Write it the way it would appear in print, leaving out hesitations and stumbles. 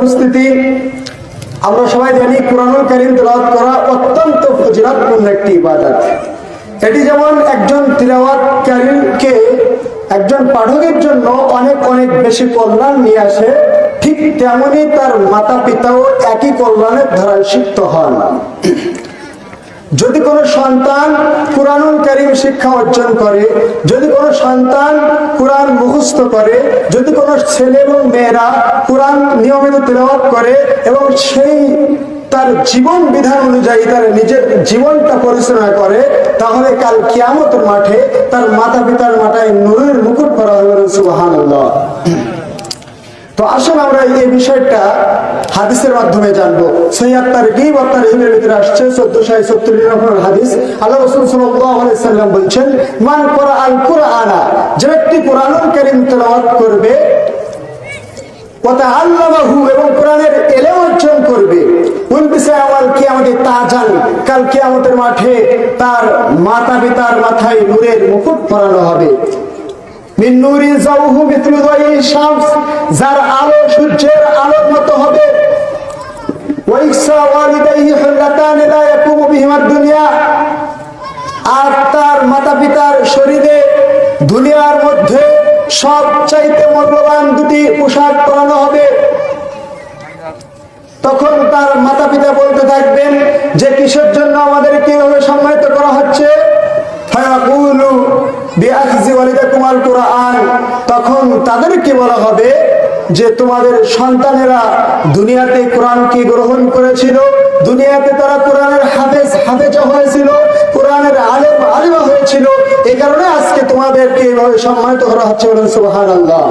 উপস্থিতি, আমরা সবাই জানি কোরআনুল কারীম তেলাওয়াত করা অত্যন্ত ফজিলতপূর্ণ একটি ইবাদত। এটি যেমন একজন তিলাওয়াতকারীকে একজন পাঠকের জন্য অনেক অনেক বেশি কল্যাণ নিয়ে আসে, ঠিক তেমনি তার মাতা পিতাও একই কল্যাণের ধারায় সিক্ত হন। যদি কোনো সন্তান কুরআনুল কারীম শিক্ষা অর্জন করে, যদি কোনো সন্তান কুরআন মুখস্থ করে, যদি কোনো ছেলে এবং মেয়েরা কুরআন নিয়মিত তিলাওয়াত করে এবং সেই তার জীবন বিধান অনুযায়ী তার নিজের জীবনটা পরিচালনা করে, তাহলে কাল কিয়ামতের মাঠে তার মাতা পিতার মাথায় নূরের মুকুট পরা হবে। সুবহানাল্লাহ। তো আসুন আমরা এই বিষয়টা হাদিসের মাধ্যমে জানবো। সহিহ তারগীব ওয়া তারহীবের ভিতরে আসছে 1470 নম্বর হাদিস। আল্লাহ রাসূল সাল্লাল্লাহু আলাইহি সাল্লাম বলেন, মান ক্বরাআল কুরআনা, যে ব্যক্তি কুরআনুল কারীম তেলাওয়াত করবে, ওয়া তাআল্লামাহু, এবং কোরআনের ইলম অর্জন করবে, উলবিসা ইয়াউমাল কিয়ামতি তাজান, কাল কিয়ামতের মাঠে তার মাতা পিতার মাথায় নূরের মুকুট পরানো হবে। মিন নূরি যাওহু মিথলু যাই শামস, যার আলো সূর্যের আলোর মতো হবে। ওয়া ইকসা ওয়ালিদাইহি হুল্লাতান লা ইয়াকুমু বিহিমা দুনিয়া, আর তার মাতা পিতার শরীরে দুনিয়ার মধ্যে সবচাইতে মূল্যবান দুটি পোশাক পরানো হবে। তখন তার মাতা পিতা বলতে থাকবেন যে কিসের জন্য আমাদেরকে এভাবে সম্মানিত করা হচ্ছে? ফায়াকুলু বিআখযি ওয়ালিদাকুমাল কুরআন, তখন তাদেরকে বলা হবে যে তোমাদের সন্তানেরা দুনিয়াতে কোরআনকে গ্রহণ করেছিল, দুনিয়াতে তারা কোরআনের হাফেজা হয়েছিল, কোরআনের আলেমা হয়েছিল, এই কারণে আজকে তোমাদেরকে এভাবে সম্মানিত করা হচ্ছে। সুবহানাল্লাহ।